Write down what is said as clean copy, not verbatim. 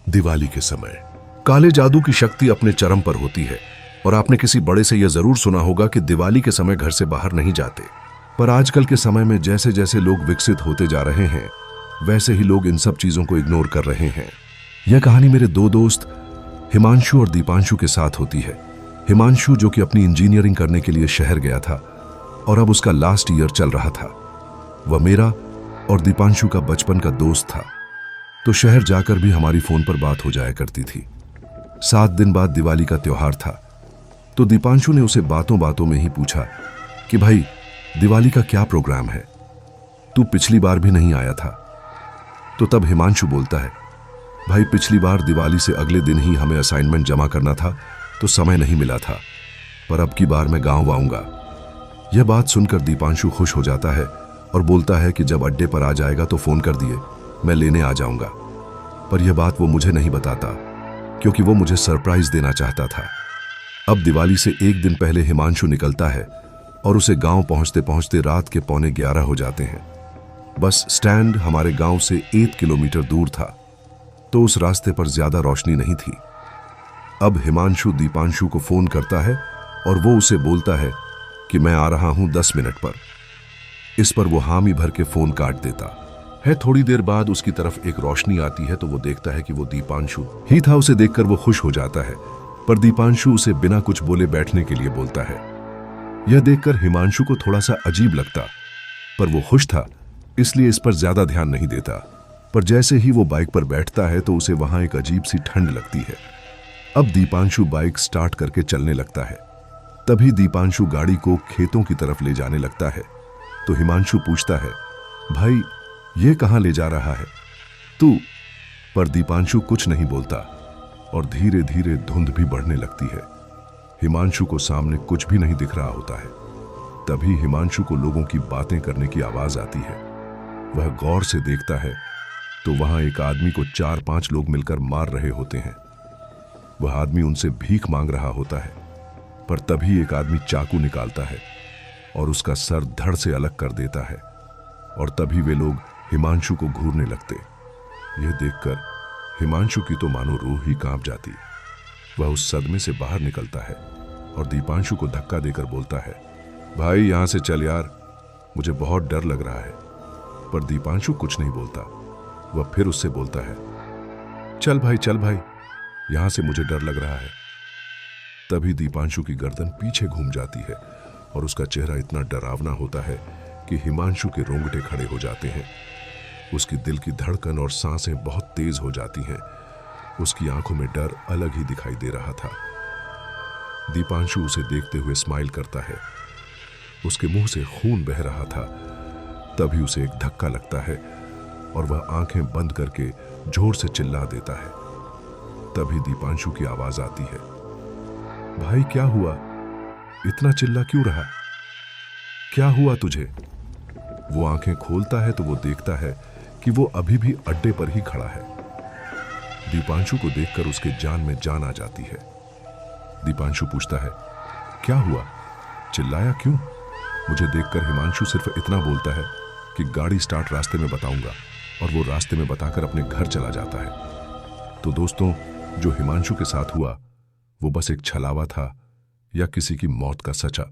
दिवाली के समय काले जादू की शक्ति अपने चरम पर होती है और आपने किसी बड़े से यह जरूर सुना होगा कि दिवाली के समय घर से बाहर नहीं जाते। पर आजकल के समय में जैसे जैसे लोग विकसित होते जा रहे हैं वैसे ही लोग इन सब चीजों को इग्नोर कर रहे हैं। यह कहानी मेरे दो दोस्त हिमांशु और दीपांशु के साथ होती है। हिमांशु जो कि अपनी इंजीनियरिंग करने के लिए शहर गया था और अब उसका लास्ट ईयर चल रहा था। वह मेरा और दीपांशु का बचपन का दोस्त था, तो शहर जाकर भी हमारी फोन पर बात हो जाया करती थी। 7 दिन बाद दिवाली का त्योहार था, तो दीपांशु ने उसे बातों बातों में ही पूछा कि भाई दिवाली का क्या प्रोग्राम है, तू पिछली बार भी नहीं आया था। तो तब हिमांशु बोलता है, भाई पिछली बार दिवाली से अगले दिन ही हमें असाइनमेंट जमा करना था तो समय नहीं मिला था, पर अब की बार मैं गांव आऊंगा। यह बात सुनकर दीपांशु खुश हो जाता है और बोलता है कि जब अड्डे पर आ जाएगा तो फोन कर दिए, मैं लेने आ जाऊंगा। पर यह बात वो मुझे नहीं बताता क्योंकि वो मुझे सरप्राइज देना चाहता था। अब दिवाली से एक दिन पहले हिमांशु निकलता है और उसे गांव पहुंचते पहुंचते रात के 11:45 हो जाते हैं। बस स्टैंड हमारे गांव से 1 किलोमीटर दूर था, तो उस रास्ते पर ज्यादा रोशनी नहीं थी। अब हिमांशु दीपांशु को फोन करता है और वो उसे बोलता है कि मैं आ रहा हूं 10 मिनट पर। इस पर वो हामी भर के फोन काट देता है। थोड़ी देर बाद उसकी तरफ एक रोशनी आती है तो वो देखता है कि वो दीपांशु ही था। उसे देखकर वो खुश हो जाता है, पर दीपांशु उसे बिना कुछ बोले बैठने के लिए बोलता है। यह देखकर हिमांशु को थोड़ा सा अजीब लगता, पर वो खुश था इसलिए इस पर ज्यादा ध्यान नहीं देता। पर जैसे ही वो बाइक पर बैठता है तो उसे वहां एक अजीब सी ठंड लगती है। अब दीपांशु बाइक स्टार्ट करके चलने लगता है। तभी दीपांशु गाड़ी को खेतों की तरफ ले जाने लगता है, तो हिमांशु पूछता है, भाई ये कहां ले जा रहा है तू? पर दीपांशु कुछ नहीं बोलता और धीरे धीरे धुंध भी बढ़ने लगती है। हिमांशु को सामने कुछ भी नहीं दिख रहा होता है। तभी हिमांशु को लोगों की बातें करने की आवाज आती है। वह गौर से देखता है तो वहां एक आदमी को 4-5 लोग मिलकर मार रहे होते हैं। वह आदमी उनसे भीख मांग रहा होता है, पर तभी एक आदमी चाकू निकालता है और उसका सर धड़ से अलग कर देता है और तभी वे लोग हिमांशु को घूरने लगते। यह देखकर हिमांशु की तो मानो रूह ही कांप जाती। वह उस सदमे से बाहर निकलता है और दीपांशु को धक्का देकर बोलता है, भाई यहां से चल यार, मुझे बहुत डर लग रहा है। पर दीपांशु कुछ नहीं बोलता। वह फिर उससे बोलता है, चल भाई यहां से मुझे डर लग रहा है। तभी दीपांशु की गर्दन पीछे घूम जाती है और उसका चेहरा इतना डरावना होता है कि हिमांशु के रोंगटे खड़े हो जाते हैं। उसकी दिल की धड़कन और सांसें बहुत तेज हो जाती हैं। उसकी आंखों में डर अलग ही दिखाई दे रहा था। दीपांशु उसे देखते हुए स्माइल करता है। उसके मुंह से खून बह रहा था। तभी उसे एक धक्का लगता है और वह आंखें बंद करके जोर से चिल्ला देता है। तभी दीपांशु की आवाज आती है, भाई क्या हुआ? इतना चिल्ला क्यों रहा? क्या हुआ तुझे? वो आंखें खोलता है तो वो देखता है कि वो अभी भी अड्डे पर ही खड़ा है। दीपांशु को देखकर उसके जान में जान आ जाती है। दीपांशु पूछता है, क्या हुआ? चिल्लाया क्यों? मुझे देखकर हिमांशु सिर्फ इतना बोलता है कि गाड़ी स्टार्ट रास्ते में बताऊंगा, और वो रास्ते में बताकर अपने घर चला जाता है। तो दोस्तों, जो हिमांशु के साथ हुआ वो बस एक छलावा था या किसी की मौत का सचा?